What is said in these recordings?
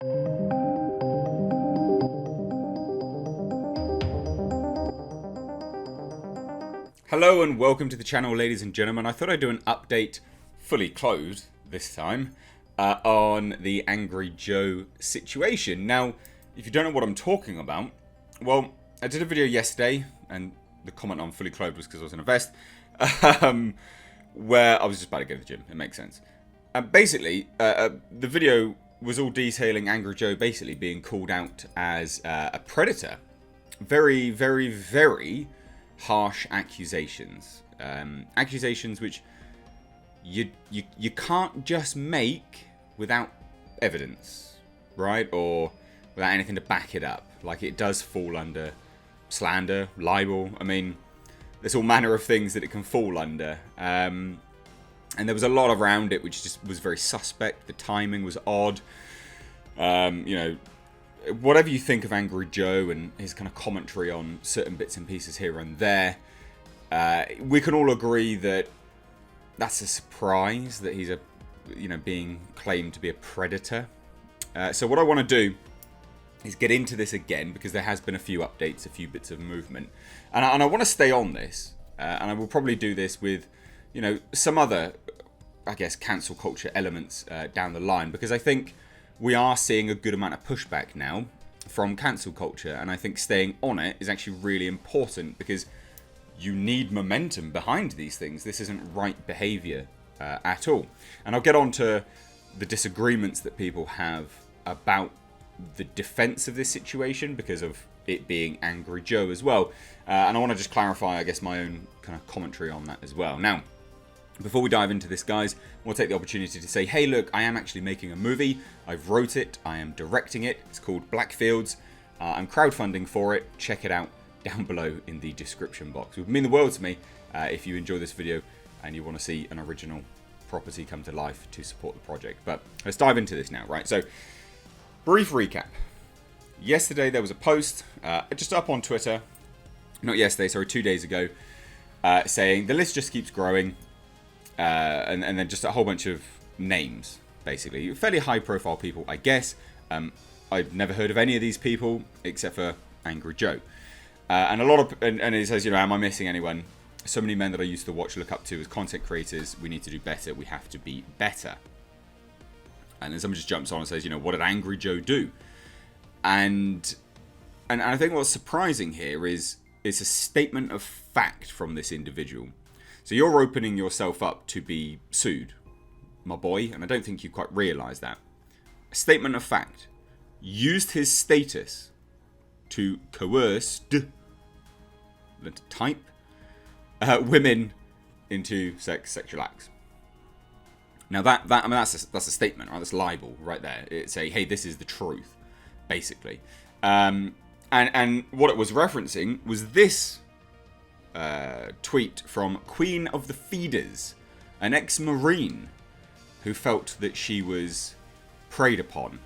Hello and welcome to the channel, ladies and gentlemen. I thought I'd do an update, fully clothed this time, on the Angry Joe situation. Now, if you don't know what I'm talking about, well, I did a video yesterday, and the comment on fully clothed was because I was in a vest, where I was just about to go to the gym. It makes sense. Basically, the video was all detailing Angry Joe basically being called out as a predator. Very, very, very harsh accusations. Accusations which you can't just make without evidence, right? Or without anything to back it up. Like, it does fall under slander, libel. I mean, there's all manner of things that it can fall under. And there was a lot around it which just was very suspect. The timing was odd. You know, whatever you think of Angry Joe and his kind of commentary on certain bits and pieces here and there, we can all agree that that's a surprise that he's being claimed to be a predator. So what I want to do is get into this again, because there has been a few updates, a few bits of movement, and I want to stay on this, and I will probably do this with, some other, I guess, cancel culture elements down the line, because I think we are seeing a good amount of pushback now from cancel culture, and I think staying on it is actually really important, because you need momentum behind these things. This isn't right behaviour at all. And I'll get on to the disagreements that people have about the defence of this situation because of it being Angry Joe as well. And I want to just clarify, I guess, my own kind of commentary on that as well. Now, before we dive into this, guys, we'll take the opportunity to say, hey, look, I am actually making a movie. I've wrote it. I am directing it. It's called Blackfields. I'm crowdfunding for it. Check it out down below in the description box. It would mean the world to me if you enjoy this video and you want to see an original property come to life to support the project. But let's dive into this now, right? So, brief recap. Yesterday there was a post just up on Twitter. Not yesterday, sorry, 2 days ago, saying the list just keeps growing. And then just a whole bunch of names, basically. Fairly high-profile people, I guess. I've never heard of any of these people, except for Angry Joe. And a lot of... And it says, am I missing anyone? So many men that I used to watch, look up to as content creators. We need to do better. We have to be better. And then someone just jumps on and says, what did Angry Joe do? And I think what's surprising here is it's a statement of fact from this individual. So you're opening yourself up to be sued, my boy, and I don't think you quite realise that. A statement of fact. Used his status to coerce, type, women into sexual acts. Now that's a statement, right? That's libel right there. It's a, hey, this is the truth, basically. And what it was referencing was this tweet from Queen of the Feeders, an ex-Marine who felt that she was preyed upon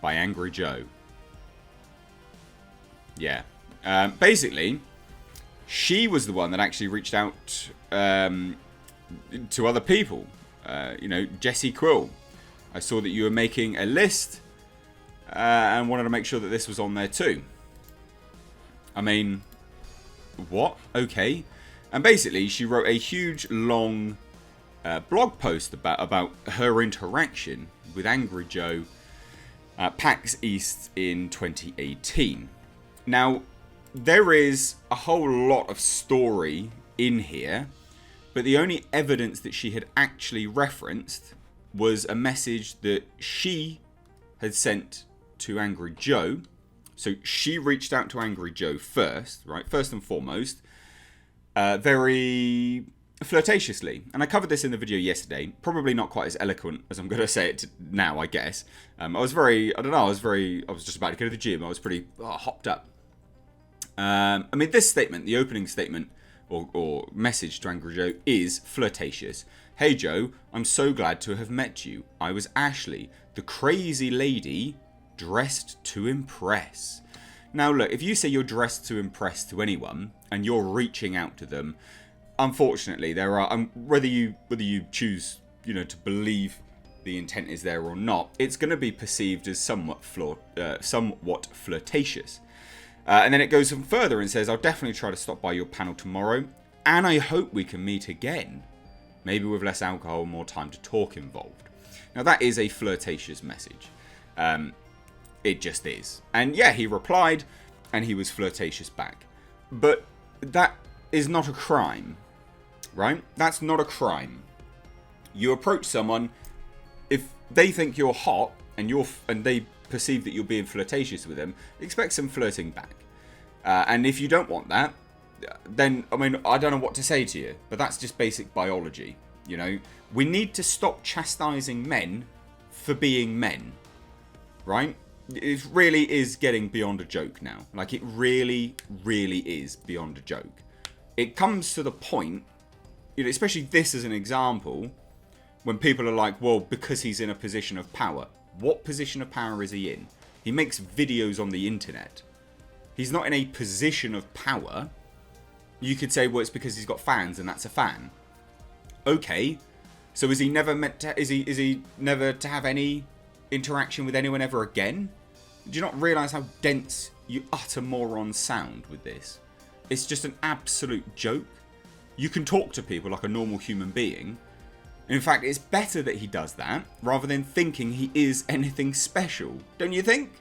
by Angry Joe. Yeah. Basically, she was the one that actually reached out to other people. Jessie Quill. I saw that you were making a list and wanted to make sure that this was on there too. I mean, what? Okay. And basically, she wrote a huge, long blog post about her interaction with Angry Joe at PAX East in 2018. Now, there is a whole lot of story in here, but the only evidence that she had actually referenced was a message that she had sent to Angry Joe. So she reached out to Angry Joe first, right? First and foremost, very flirtatiously. And I covered this in the video yesterday. Probably not quite as eloquent as I'm going to say it now, I guess. I was just about to go to the gym. I was pretty hopped up. This statement, the opening statement or message to Angry Joe is flirtatious. Hey Joe, I'm so glad to have met you. I was Ashley, the crazy lady dressed to impress. Now look, if you say you're dressed to impress to anyone and you're reaching out to them, unfortunately there are whether you choose to believe the intent is there or not, it's going to be perceived as somewhat flirtatious. And then it goes on further and says, I'll definitely try to stop by your panel tomorrow, and I hope we can meet again. Maybe with less alcohol and more time to talk involved. Now that is a flirtatious message. It just is. And yeah, he replied, and he was flirtatious back. But that is not a crime, right? That's not a crime. You approach someone, if they think you're hot and they perceive that you're being flirtatious with them, expect some flirting back. And if you don't want that, then, I mean, I don't know what to say to you, but that's just basic biology. You know, we need to stop chastising men for being men, right? It really is getting beyond a joke now. Like, it really, really is beyond a joke. It comes to the point, you know, especially this as an example, when people are like, well, because he's in a position of power. What position of power is he in? He makes videos on the internet. He's not in a position of power. You could say, well, it's because he's got fans and that's a fan. Okay, so is he never meant to? Is he never to have any interaction with anyone ever again? Do you not realise how dense you utter morons sound with this? It's just an absolute joke. You can talk to people like a normal human being. In fact, it's better that he does that rather than thinking he is anything special, don't you think?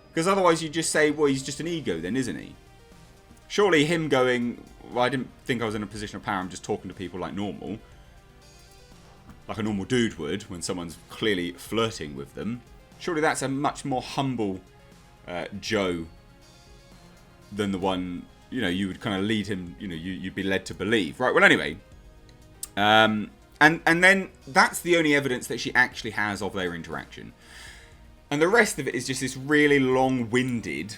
Because otherwise you just say, well, he's just an ego then, isn't he? Surely him going, well, I didn't think I was in a position of power, I'm just talking to people like normal. Like a normal dude would when someone's clearly flirting with them. Surely that's a much more humble Joe than the one, you know, you would kind of lead him, you know, you'd be led to believe. Right, well, anyway. And then that's the only evidence that she actually has of their interaction. And the rest of it is just this really long-winded,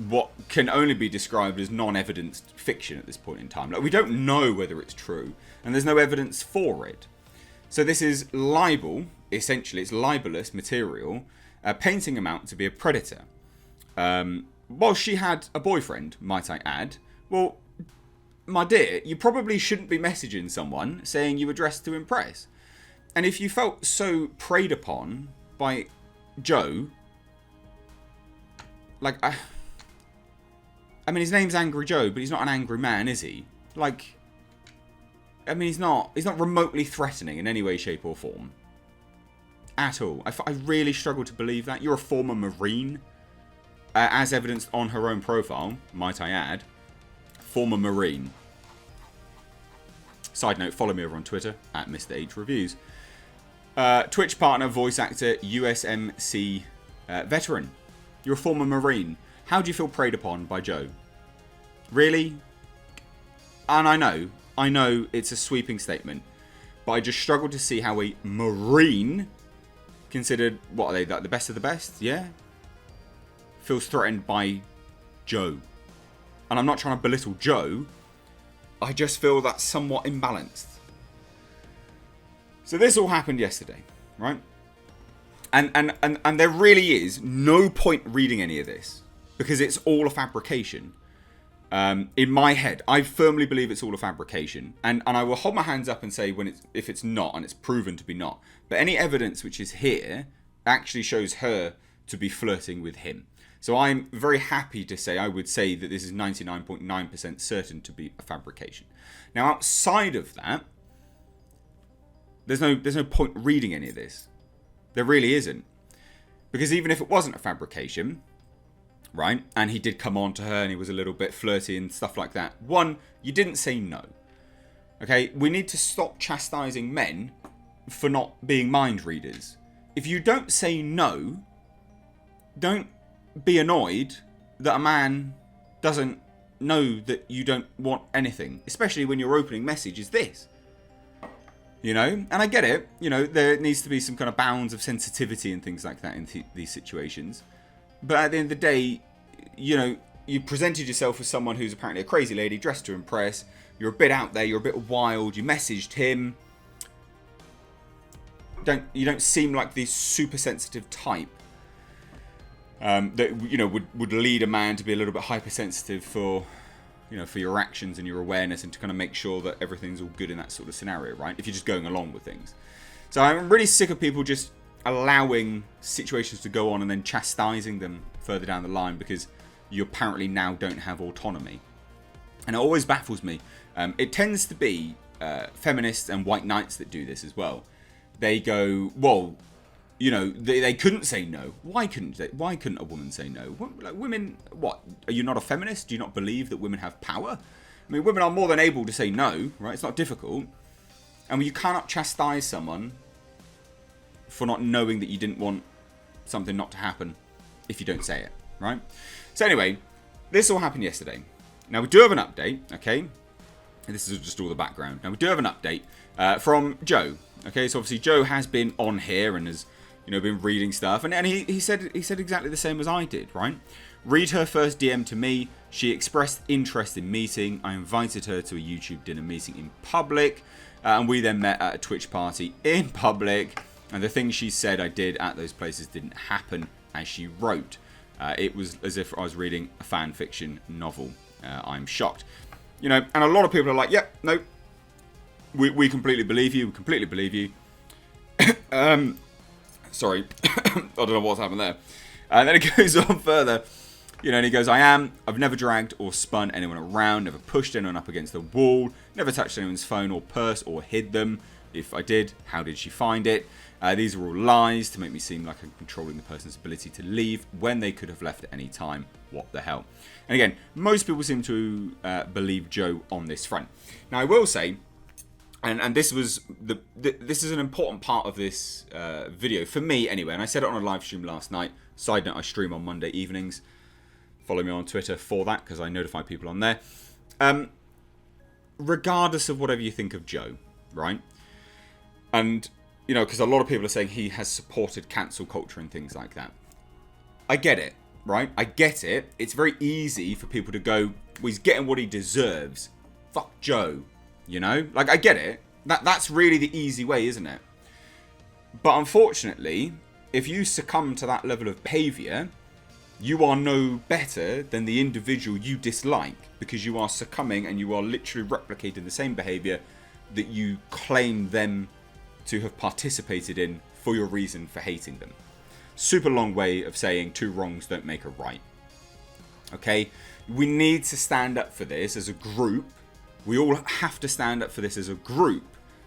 what can only be described as non-evidenced fiction at this point in time. Like, we don't know whether it's true, and there's no evidence for it. So this is libel, essentially, it's libelous material, painting him out to be a predator. Well, she had a boyfriend, might I add. Well, my dear, you probably shouldn't be messaging someone saying you were dressed to impress. And if you felt so preyed upon by Joe, like, I mean, his name's Angry Joe, but he's not an angry man, is he? Like, I mean, he's not remotely threatening in any way, shape, or form. At all. I really struggle to believe that. You're a former Marine, as evidenced on her own profile, might I add. Former Marine. Side note, follow me over on Twitter, at Mr. H Reviews. Twitch partner, voice actor, USMC veteran. You're a former Marine. How do you feel preyed upon by Joe? Really? And I know it's a sweeping statement, but I just struggle to see how a Marine, considered, what are they, the best of the best? Yeah? Feels threatened by Joe. And I'm not trying to belittle Joe. I just feel that's somewhat imbalanced. So this all happened yesterday, right? And there really is no point reading any of this, because it's all a fabrication. In my head, I firmly believe it's all a fabrication. And I will hold my hands up and say if it's not, and it's proven to be not. But any evidence which is here actually shows her to be flirting with him. So I'm very happy to say, I would say that this is 99.9% certain to be a fabrication. Now, outside of that, there's no point reading any of this. There really isn't. Because even if it wasn't a fabrication, right, and he did come on to her and he was a little bit flirty and stuff like that, one, you didn't say no. Okay, we need to stop chastising men for not being mind readers. If you don't say no, don't be annoyed that a man doesn't know that you don't want anything, especially when your opening message is this. You know, and I get it, you know, there needs to be some kind of bounds of sensitivity and things like that in these situations. But at the end of the day, you know, you presented yourself as someone who's apparently a crazy lady dressed to impress. You're a bit out there, you're a bit wild, you messaged him. You don't seem like the super sensitive type that, you know, would lead a man to be a little bit hypersensitive for, you know, for your actions and your awareness, and to kind of make sure that everything's all good in that sort of scenario, right? If you're just going along with things. So I'm really sick of people just allowing situations to go on and then chastising them further down the line because you apparently now don't have autonomy. And it always baffles me. It tends to be feminists and white knights that do this as well. They go, well, you know, they couldn't say no. Why couldn't they? Why couldn't a woman say no? Like, women, what? Are you not a feminist? Do you not believe that women have power? I mean, women are more than able to say no, right? It's not difficult. And you cannot chastise someone for not knowing that you didn't want something not to happen if you don't say it, right? So anyway, this all happened yesterday. Now, we do have an update, okay? And this is just all the background. Now, we do have an update from Joe, okay? So obviously, Joe has been on here and has, you know, been reading stuff. And he said exactly the same as I did, right? Read her first DM to me. She expressed interest in meeting. I invited her to a YouTube dinner meeting in public. And we then met at a Twitch party in public. And the things she said I did at those places didn't happen as she wrote. It was as if I was reading a fan fiction novel. I'm shocked. You know, and a lot of people are like, yep, no, we completely believe you. We completely believe you. Sorry. I don't know what's happened there. And then it goes on further. You know, and he goes, I've never dragged or spun anyone around, never pushed anyone up against the wall, never touched anyone's phone or purse or hid them. If I did, how did she find it? These are all lies to make me seem like I'm controlling the person's ability to leave when they could have left at any time. What the hell? And again, most people seem to believe Joe on this front. Now, I will say, and this was this is an important part of this video for me anyway. And I said it on a live stream last night. Side note: I stream on Monday evenings. Follow me on Twitter for that because I notify people on there. Regardless of whatever you think of Joe, right? And you know, because a lot of people are saying he has supported cancel culture and things like that. I get it, right? I get it. It's very easy for people to go, well, he's getting what he deserves. Fuck Joe. You know? Like, I get it. That's really the easy way, isn't it? But unfortunately, if you succumb to that level of behaviour, you are no better than the individual you dislike because you are succumbing and you are literally replicating the same behaviour that you claim them to have participated in for your reason for hating them. Super long way of saying two wrongs don't make a right. Okay? We need to stand up for this as a group. We all have to stand up for this as a group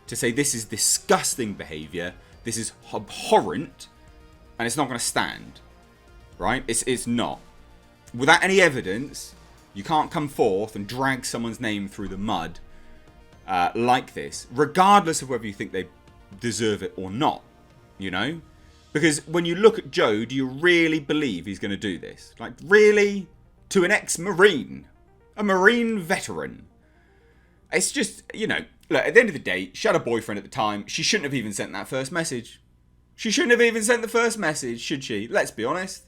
to say this is disgusting behaviour, this is abhorrent, and it's not going to stand. Right? It's not. Without any evidence, you can't come forth and drag someone's name through the mud like this, regardless of whether you think they deserve it or not, you know? Because when you look at Joe, do you really believe he's going to do this? Like, really? To an ex-Marine? A Marine veteran? It's just, you know, look, at the end of the day, she had a boyfriend at the time. She shouldn't have even sent that first message. She shouldn't have even sent the first message, should she? Let's be honest.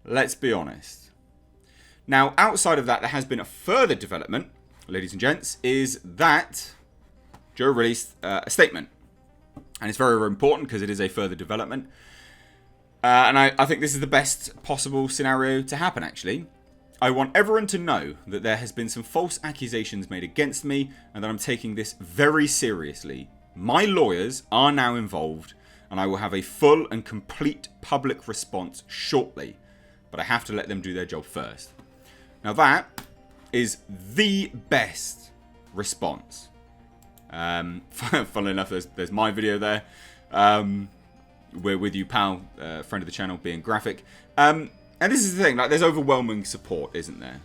Let's be honest. Now, outside of that, there has been a further development, ladies and gents, is that Joe released a statement. And it's very, very important because it is a further development. And I think this is the best possible scenario to happen, actually. I want everyone to know that there has been some false accusations made against me and that I'm taking this very seriously. My lawyers are now involved and I will have a full and complete public response shortly. But I have to let them do their job first. Now that is the best response. Funnily enough, there's my video there. We're with you, pal, friend of the channel, being graphic. And this is the thing, like, there's overwhelming support, isn't there,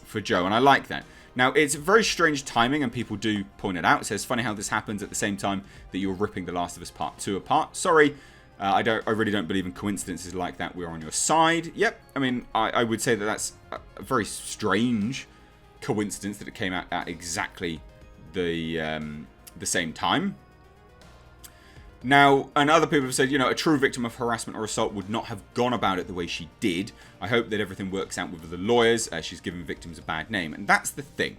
for Joe, and I like that. Now, it's very strange timing, and people do point it out. It says, funny how this happens at the same time that you're ripping The Last of Us Part 2 apart. Sorry, I really don't believe in coincidences like that. We're on your side. Yep, I mean, I would say that that's a very strange coincidence that it came out at exactly the same time. Now, and other people have said, you know, a true victim of harassment or assault would not have gone about it the way she did. I hope that everything works out with the lawyers. She's given victims a bad name. And that's the thing.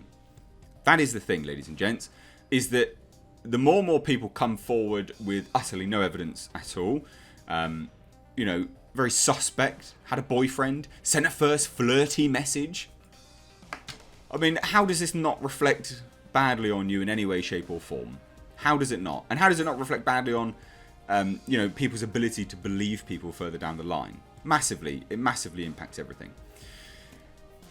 That is the thing, ladies and gents, is that the more and more people come forward with utterly no evidence at all, you know, very suspect, had a boyfriend, sent a first flirty message. I mean, how does this not reflect badly on you in any way, shape or form? How does it not? And how does it not reflect badly on, you know, people's ability to believe people further down the line? Massively. It massively impacts everything.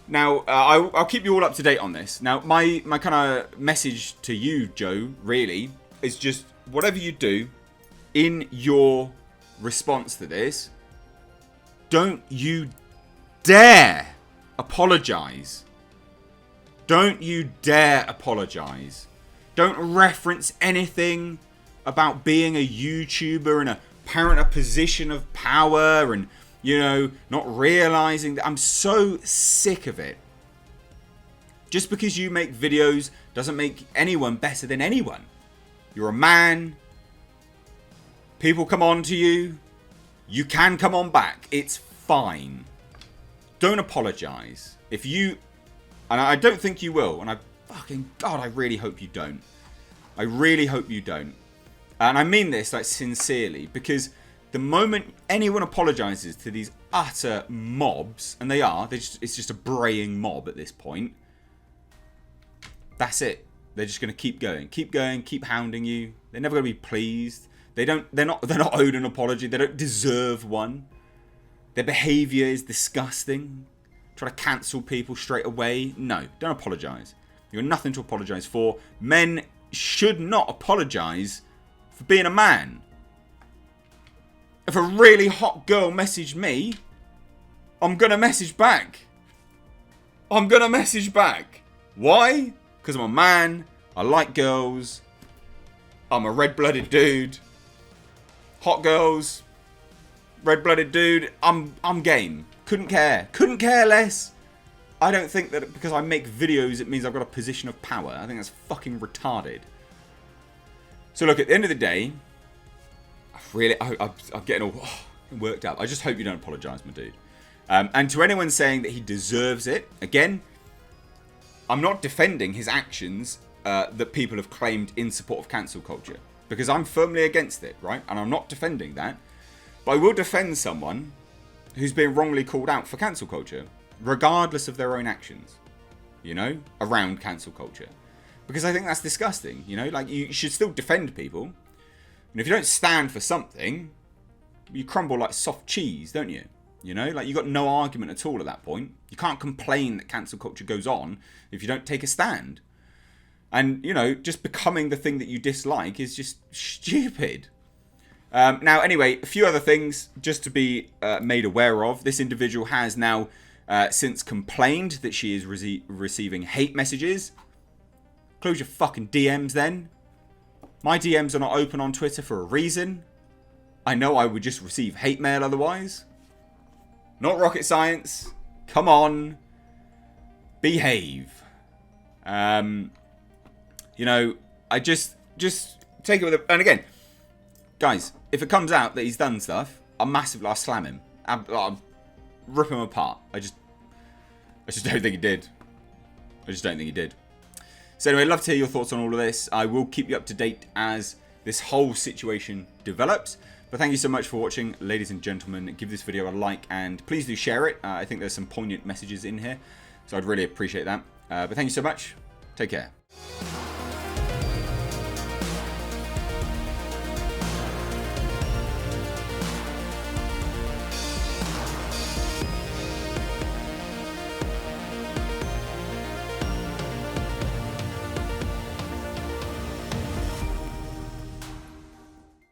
Now, I'll keep you all up to date on this. Now, my kind of message to you, Joe, really, is just whatever you do in your response to this, don't you dare apologize. Don't you dare apologize. Don't reference anything about being a YouTuber and apparent a position of power and, you know, not realizing that. I'm so sick of it. Just because you make videos doesn't make anyone better than anyone. You're a man. People come on to you. You can come on back. It's fine. Don't apologize. If you... And I don't think you will. And God, I really hope you don't. I really hope you don't. And I mean this like sincerely. Because the moment anyone apologizes to these utter mobs, and they are, it's just a braying mob at this point. That's it. They're just going to keep going, keep hounding you. They're never going to be pleased. They're not owed an apology. They don't deserve one. Their behaviour is disgusting. Try to cancel people straight away. No, don't apologise. You've got nothing to apologise for. Men should not apologise for being a man. If a really hot girl messaged me, I'm going to message back. I'm going to message back. Why? Because I'm a man. I like girls. I'm a red-blooded dude. Hot girls. Red-blooded dude. I'm game. Couldn't care. Couldn't care less. I don't think that because I make videos it means I've got a position of power. I think that's fucking retarded. So look, at the end of the day, I'm getting all worked up. I just hope you don't apologise, my dude. And to anyone saying that he deserves it, again, I'm not defending his actions that people have claimed in support of cancel culture. Because I'm firmly against it, right? And I'm not defending that. But I will defend someone who's been wrongly called out for cancel culture, regardless of their own actions, you know, around cancel culture. Because I think that's disgusting, you know? Like, you should still defend people. And if you don't stand for something, you crumble like soft cheese, don't you? You know, like, you got no argument at all at that point. You can't complain that cancel culture goes on if you don't take a stand. And, you know, just becoming the thing that you dislike is just stupid. Now, anyway, a few other things just to be made aware of. This individual has now since complained that she is receiving hate messages. Close your fucking DMs then. My DMs are not open on Twitter for a reason. I know I would just receive hate mail otherwise. Not rocket science. Come on. Behave. You know, I just take it with a... And again, guys, if it comes out that he's done stuff, I'll slam him. I'll rip him apart. I just don't think he did. I just don't think he did. So anyway, I'd love to hear your thoughts on all of this. I will keep you up to date as this whole situation develops. But thank you so much for watching, ladies and gentlemen. Give this video a like and please do share it. I think there's some poignant messages in here, so I'd really appreciate that. But thank you so much. Take care.